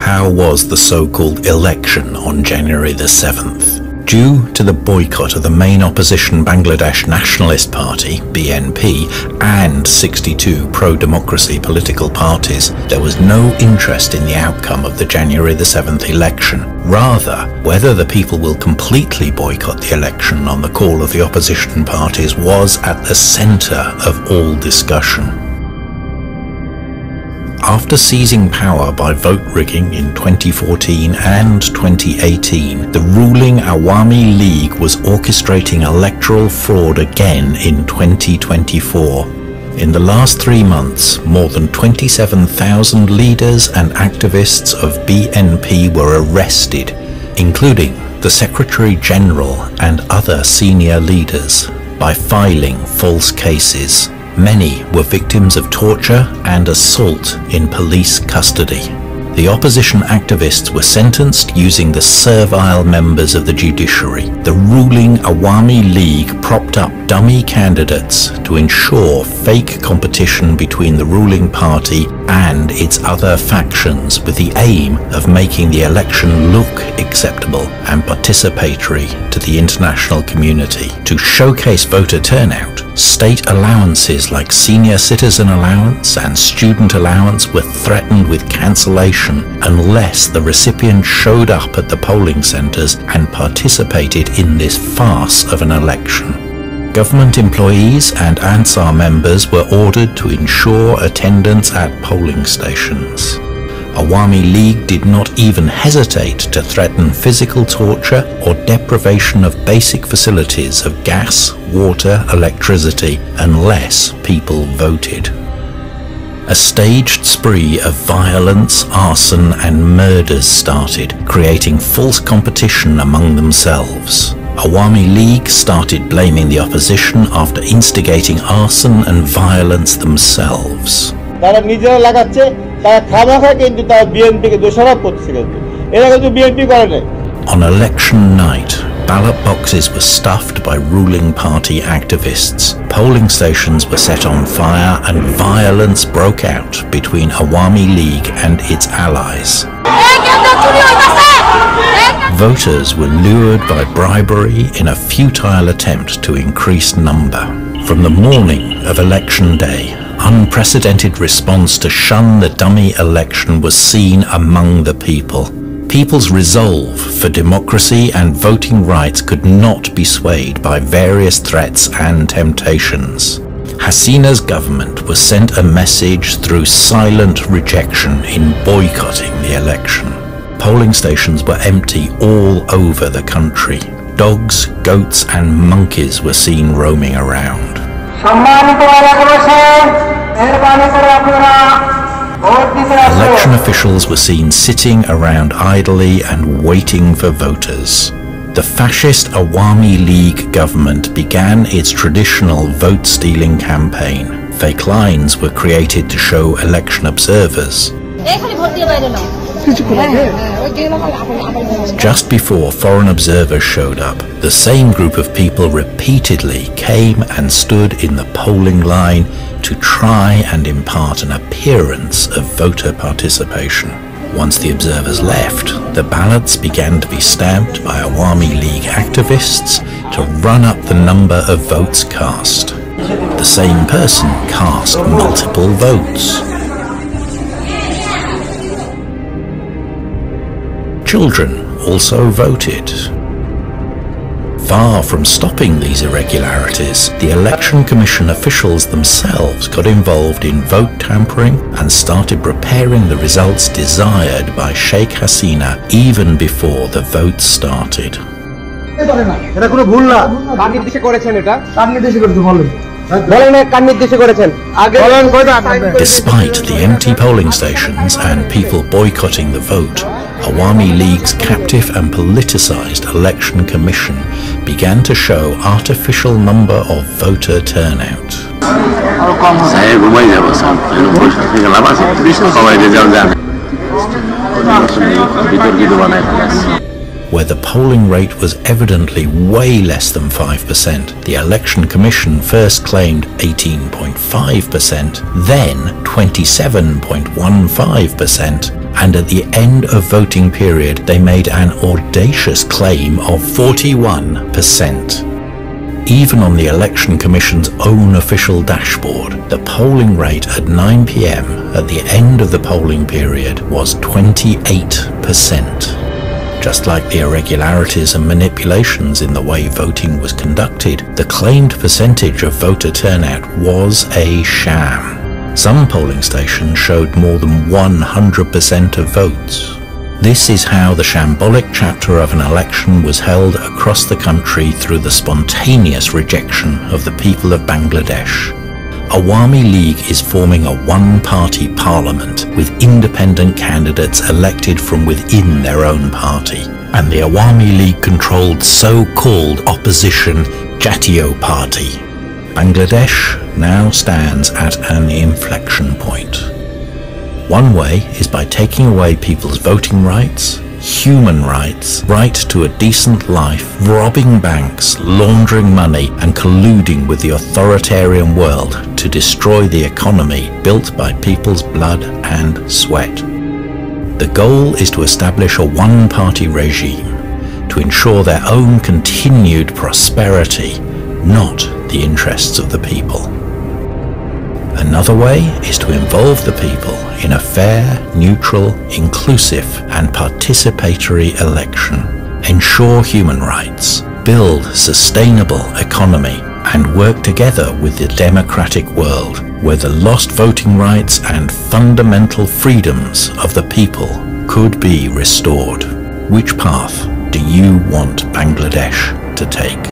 How was the so-called election on January the 7th? Due to the boycott of the main opposition Bangladesh Nationalist Party, BNP, and 62 pro-democracy political parties, there was no interest in the outcome of the January the 7th election. Rather, whether the people will completely boycott the election on the call of the opposition parties was at the centre of all discussion. After seizing power by vote rigging in 2014 and 2018, the ruling Awami League was orchestrating electoral fraud again in 2024. In the last 3 months, more than 27,000 leaders and activists of BNP were arrested, including the Secretary General and other senior leaders, by filing false cases. Many were victims of torture and assault in police custody. The opposition activists were sentenced using the servile members of the judiciary. The ruling Awami League propped up dummy candidates to ensure fake competition between the ruling party and its other factions, with the aim of making the election look acceptable and participatory to the international community. To showcase voter turnout, state allowances like senior citizen allowance and student allowance were threatened with cancellation unless the recipient showed up at the polling centres and participated in this farce of an election. Government employees and Ansar members were ordered to ensure attendance at polling stations. Awami League did not even hesitate to threaten physical torture or deprivation of basic facilities of gas, water, electricity unless people voted. A staged spree of violence, arson and murders started, creating false competition among themselves. Awami League started blaming the opposition after instigating arson and violence themselves. On election night, ballot boxes were stuffed by ruling party activists. Polling stations were set on fire and violence broke out between Awami League and its allies. Voters were lured by bribery in a futile attempt to increase number. From the morning of election day, unprecedented response to shun the dummy election was seen among the people. People's resolve for democracy and voting rights could not be swayed by various threats and temptations. Hasina's government was sent a message through silent rejection in boycotting the election. Polling stations were empty all over the country. Dogs, goats and monkeys were seen roaming around. Election officials were seen sitting around idly and waiting for voters. The fascist Awami League government began its traditional vote-stealing campaign. Fake lines were created to show election observers. Just before foreign observers showed up, the same group of people repeatedly came and stood in the polling line to try and impart an appearance of voter participation. Once the observers left, the ballots began to be stamped by Awami League activists to run up the number of votes cast. The same person cast multiple votes. Children also voted. Far from stopping these irregularities, the Election Commission officials themselves got involved in vote tampering and started preparing the results desired by Sheikh Hasina even before the vote started. Despite the empty polling stations and people boycotting the vote, Awami League's captive and politicized election commission began to show artificial number of voter turnout. Where the polling rate was evidently way less than 5%, the Election Commission first claimed 18.5%, then 27.15%, and at the end of voting period they made an audacious claim of 41%. Even on the Election Commission's own official dashboard, the polling rate at 9 p.m. at the end of the polling period was 28%. Just like the irregularities and manipulations in the way voting was conducted, the claimed percentage of voter turnout was a sham. Some polling stations showed more than 100% of votes. This is how the shambolic chapter of an election was held across the country through the spontaneous rejection of the people of Bangladesh. Awami League is forming a one-party parliament with independent candidates elected from within their own party, and the Awami League-controlled so-called opposition Jatiyo Party. Bangladesh now stands at an inflection point. One way is by taking away people's voting rights, human rights, right to a decent life, robbing banks, laundering money, and colluding with the authoritarian world to destroy the economy built by people's blood and sweat. The goal is to establish a one-party regime to ensure their own continued prosperity, not the interests of the people. Another way is to involve the people in a fair, neutral, inclusive and participatory election, ensure human rights, build sustainable economy, and work together with the democratic world where the lost voting rights and fundamental freedoms of the people could be restored. Which path do you want Bangladesh to take?